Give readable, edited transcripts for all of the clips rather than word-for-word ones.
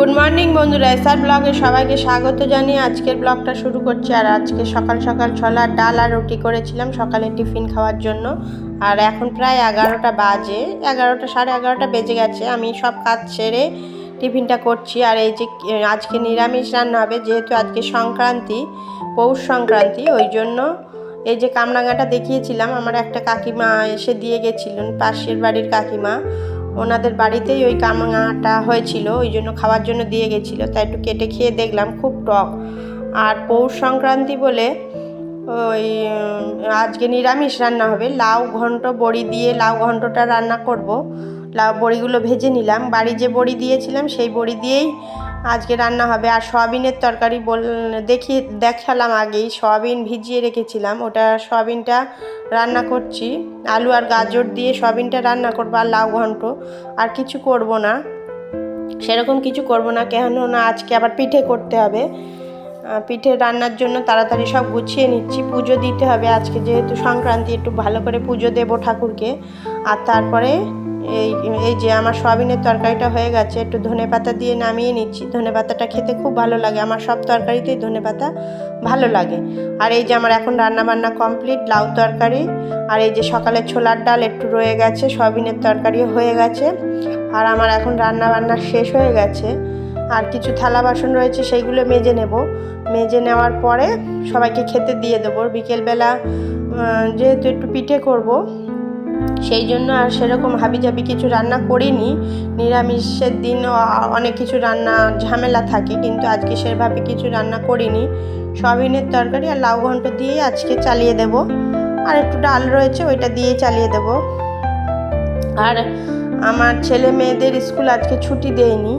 Good morning বন্ধুরা, SR ব্লগে সবাইকে স্বাগত জানিয়ে আজকের ব্লগটা শুরু করছি। আর আজকে সকাল সকাল ছোলার ডাল আর রুটি করেছিলাম সকালে টিফিন খাওয়ার জন্য। আর এখন প্রায় 11টা বাজে, 11টা সাড়ে 11টা বেজে গেছে। আমি সব কাজ সেরে টিফিনটা করছি। আর এই যে আজকে নিরামিষ রান্না হবে, যেহেতু আজকে সংক্রান্তি, পৌষ সংক্রান্তি, ওই জন্য এই যে কামরাঙাটা দেখিয়েছিলাম, আমার একটা কাকিমা এসে দিয়ে গেছিলেন, পাশের বাড়ির কাকিমা, ওনাদের বাড়িতেই ওই কামরাঙাটা হয়েছিল, ওই জন্য খাওয়ার জন্য দিয়ে গেছিলো। তাই একটু কেটে খেয়ে দেখলাম, খুব টক। আর পৌষ সংক্রান্তি বলে ওই আজকে নিরামিষ রান্না হবে, লাউ ঘন্ট বড়ি দিয়ে লাউ ঘন্টটা রান্না করব। লাউ বড়িগুলো ভেজে নিলাম, বাড়ি যে বড়ি দিয়েছিলাম সেই বড়ি দিয়েই আজকে রান্না হবে। আর সয়াবিনের তরকারি দেখালাম আগেই, সয়াবিন ভিজিয়ে রেখেছিলাম, ওটা সয়াবিনটা রান্না করছি। আলু আর গাজর দিয়ে সয়াবিনটা রান্না করবো, আর লাউ ঘন্ট। আর কিছু করব না, সেরকম কিছু করব না, কেননা আজকে আবার পিঠে করতে হবে। পিঠে রান্নার জন্য তাড়াতাড়ি সব গুছিয়ে নিচ্ছি। পুজো দিতে হবে আজকে, যেহেতু সংক্রান্তি, একটু ভালো করে পুজো দেব ঠাকুরকে। আর তারপরে এই যে আমার সয়াবিনের তরকারিটা হয়ে গেছে, একটু ধনেপাতা দিয়ে নামিয়ে নিচ্ছি। ধনেপাতাটা খেতে খুব ভালো লাগে, আমার সব তরকারিতেই ধনেপাতা ভালো লাগে। আর এই যে আমার এখন রান্নাবান্না কমপ্লিট, লাউ তরকারি। আর এই যে সকালে ছোলার ডাল একটু রয়ে গেছে, সয়াবিনের তরকারিও হয়ে গেছে। আর আমার এখন রান্নাবান্না শেষ হয়ে গেছে। আর কিছু থালা বাসন রয়েছে, সেইগুলো মেজে নেব। মেজে নেওয়ার পরে সবাইকে খেতে দিয়ে দেবো। বিকেলবেলা যেহেতু একটু পিঠে করব, সেই জন্য আর সেরকম হাবিজাবি কিছু রান্না করিনি। নিরামিষের দিন অনেক কিছু রান্না ঝামেলা থাকে, কিন্তু আজকে সেভাবে কিছু রান্না করিনি। সয়াবিনের তরকারি আর লাউ ঘন্ট দিয়ে আজকে চালিয়ে দেব। আর একটু ডাল রয়েছে, ওইটা দিয়েই চালিয়ে দেব। আর আমার ছেলে মেয়েদের স্কুল আজকে ছুটি দেয়নি।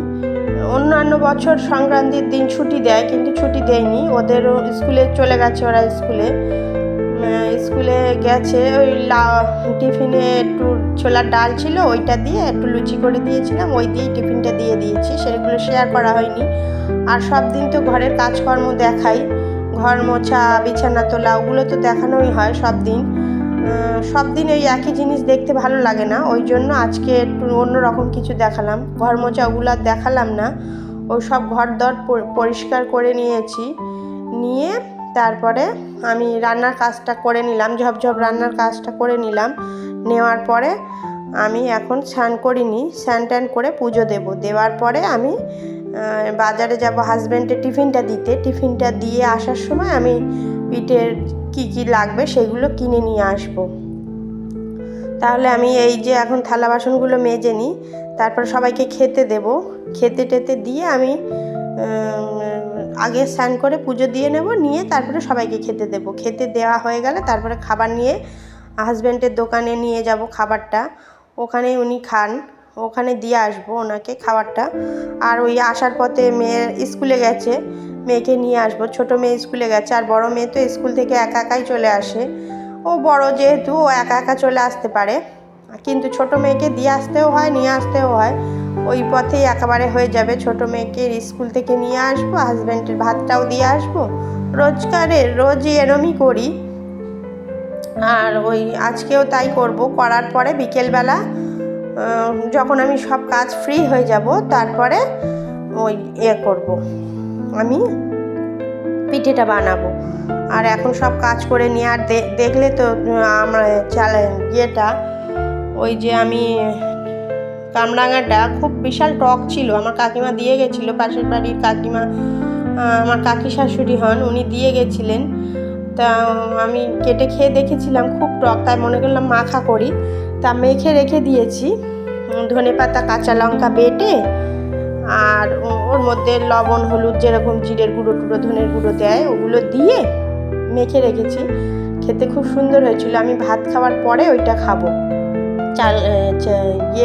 অন্যান্য বছর সংক্রান্তির দিন ছুটি দেয়, কিন্তু ছুটি দেয়নি, ওদেরও স্কুলে চলে গেছে। ওরা স্কুলে গেছে। ওই টিফিনে একটু ছোলার ডাল ছিল, ওইটা দিয়ে একটু লুচি করে দিয়েছিলাম, ওই দিয়েই টিফিনটা দিয়ে দিয়েছি। সেগুলো শেয়ার করা হয়নি। আর সব দিন তো ঘরের কাজকর্ম দেখাই, ঘর মোছা, বিছানা তোলা, ওগুলো তো দেখানোই হয় সব দিন। সব দিন এই একই জিনিস দেখতে ভালো লাগে না, ওই জন্য আজকে একটু অন্যরকম কিছু দেখালাম। ঘর মোছা ওগুলো দেখালাম না, ওই সব ঘর দর পরিষ্কার করে নিয়েছি। নিয়ে তারপরে আমি রান্নার কাজটা করে নিলাম, ঝপঝপ রান্নার কাজটা করে নিলাম। নেওয়ার পরে আমি এখন স্নান করিনি, স্নান ট্যান করে পুজো দেওয়ার পরে আমি বাজারে যাব হাজব্যান্ডের টিফিনটা দিতে। টিফিনটা দিয়ে আসার সময় আমি পিঠের কি লাগবে সেগুলো কিনে নিয়ে আসব। তাহলে আমি এই যে এখন থালা বাসনগুলো মেজে নিই, তারপর সবাইকে খেতে দেব। খেতে টেতে দিয়ে আমি আগে স্নান করে পুজো দিয়ে নেব, নিয়ে তারপরে সবাইকে খেতে দেব। খেতে দেওয়া হয়ে গেলে তারপরে খাবার নিয়ে হাজব্যান্ডের দোকানে নিয়ে যাব খাবারটা, ওখানে উনি খান, ওখানে দিয়ে আসবো ওনাকে খাবারটা। আর ওই আসার পথে মেয়ে স্কুলে গেছে, মেয়েকে নিয়ে আসবো। ছোটো মেয়ে স্কুলে গেছে, আর বড় মেয়ে তো স্কুল থেকে একা একাই চলে আসে। ও বড় যেহেতু, ও একা একা চলে আসতে পারে, কিন্তু ছোটো মেয়েকে দিয়ে আসতেও হয়, নিয়ে আসতেও হয়। ওই পথেই একেবারে হয়ে যাবে। ছোটো মেয়েকে স্কুল থেকে নিয়ে আসবো, হাজব্যান্ডের ভাতটাও দিয়ে আসবো। রোজই এরমই করি। আর ওই আজকেও তাই করব। করার পরে বিকেলবেলা যখন আমি সব কাজ ফ্রি হয়ে যাব, তারপরে ওই করব, আমি পিঠেটা বানাবো। আর এখন সব কাজ করে নিয়ে, আর দেখলে তো আমরা ওই যে আমি কামরাঙাটা খুব বিশাল টক ছিল, আমার কাকিমা দিয়ে গেছিলো, পাশের বাড়ির কাকিমা, আমার কাকি শাশুড়ি হন, উনি দিয়ে গেছিলেন। তা আমি কেটে খেয়ে দেখেছিলাম, খুব টক, তাই মনে করলাম মাখা করি। তা মেখে রেখে দিয়েছি, ধনেপাতা কাঁচা লঙ্কা বেটে, আর ওর মধ্যে লবণ হলুদ, যেরকম জিরের গুঁড়ো টুড়ো ধনের গুঁড়ো দেয়, ওগুলো দিয়ে মেখে রেখেছি। খেতে খুব সুন্দর হয়েছিল। আমি ভাত খাওয়ার পরে ওইটা খাবো।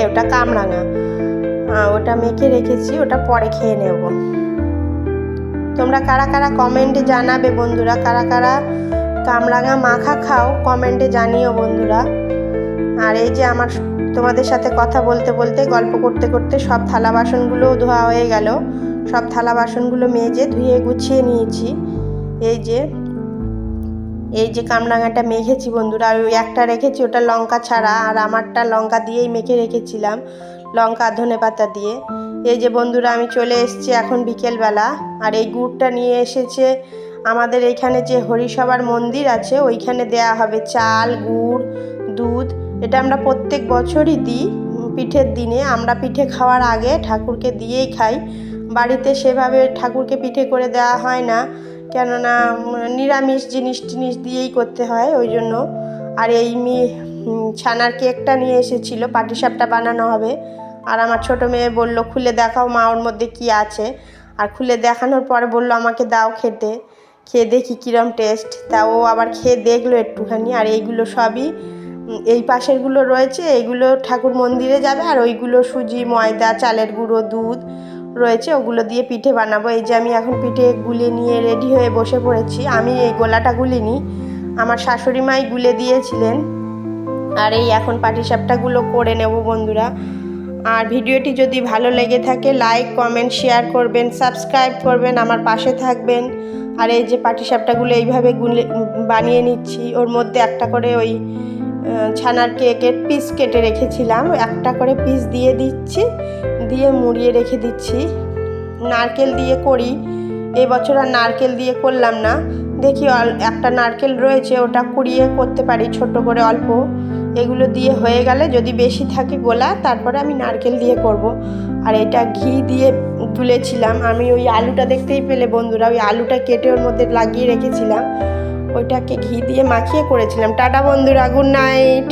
ওটা কামরাঙা, ওটা মেখে রেখেছি, ওটা পরে খেয়ে নেব। তোমরা কারা কারা কমেন্টে জানাবে বন্ধুরা, কারা কারা কামরাঙা মাখা খাও, কমেন্টে জানিও বন্ধুরা। আর এই যে আমার তোমাদের সাথে কথা বলতে বলতে, গল্প করতে করতে সব থালা বাসনগুলোও ধোয়া হয়ে গেল। সব থালা বাসনগুলো মেজে ধুয়ে গুছিয়ে নিয়েছি। এই যে কামরাঙাটা মেখেছি বন্ধুরা। আর ওই একটা রেখেছি, ওটা লঙ্কা ছাড়া, আর আমারটা লঙ্কা দিয়েই মেখে রেখেছিলাম, লঙ্কা ধনেপাতা দিয়ে। এই যে বন্ধুরা আমি চলে এসেছি এখন বিকেলবেলা, আর এই গুড়টা নিয়ে এসেছে আমাদের এইখানে যে হরিসভার মন্দির আছে ওইখানে দেয়া হবে চাল, গুড়, দুধ। এটা আমরা প্রত্যেক বছরই দিই পিঠের দিনে। আমরা পিঠে খাওয়ার আগে ঠাকুরকে দিয়েই খাই। বাড়িতে সেভাবে ঠাকুরকে পিঠে করে দেওয়া হয় না, কেননা নিরামিষ জিনিস টিনিস দিয়েই করতে হয়, ওই জন্য। আর এই ছানার কেকটা নিয়ে এসেছিলো, পাটিসাপটা বানানো হবে। আর আমার ছোটো মেয়ে বলল খুলে দেখাও মা ওর মধ্যে কি আছে। আর খুলে দেখানোর পরে বললো আমাকে দাও খেতে, খেয়ে দেখি কীরকম টেস্ট। তা ও আবার খেয়ে দেখলো একটুখানি। আর এইগুলো সবই এই পাশেরগুলো রয়েছে, এইগুলো ঠাকুর মন্দিরে যাবে। আর ওইগুলো সুজি, ময়দা, চালের গুঁড়ো, দুধ রয়েছে, ওগুলো দিয়ে পিঠে বানাবো। এই যে আমি এখন পিঠে গুলে নিয়ে রেডি হয়ে বসে পড়েছি। আমি এই গোলাটা গুলিনি, আমার শাশুড়ি মাই গুলে দিয়েছিলেন। আর এই এখন পাটিসাপটাগুলো করে নেব বন্ধুরা। আর ভিডিওটি যদি ভালো লেগে থাকে লাইক, কমেন্ট, শেয়ার করবেন, সাবস্ক্রাইব করবেন, আমার পাশে থাকবেন। আর এই যে পাটিসাপটাগুলো এইভাবে বানিয়ে নিচ্ছি। ওর মধ্যে একটা করে ওই ছানার কেকের পিস কেটে রেখেছিলাম, একটা করে পিস দিয়ে দিচ্ছি, দিয়ে মুড়িয়ে রেখে দিচ্ছি। নারকেল দিয়ে করি, এবছর আর নারকেল দিয়ে করলাম না। দেখি একটা নারকেল রয়েছে, ওটা কুড়িয়ে করতে পারি ছোট করে অল্প। এগুলো দিয়ে হয়ে গেলে যদি বেশি থাকে গোলা, তারপরে আমি নারকেল দিয়ে করব। আর এটা ঘি দিয়ে গুলেছিলাম আমি। ওই আলুটা দেখতেই পেলে বন্ধুরা, ওই আলুটা কেটে ওর মধ্যে লাগিয়ে রেখেছিলাম, ওইটাকে ঘি দিয়ে মাখিয়ে করেছিলাম। টাটা বন্ধুরা, গুড নাইট।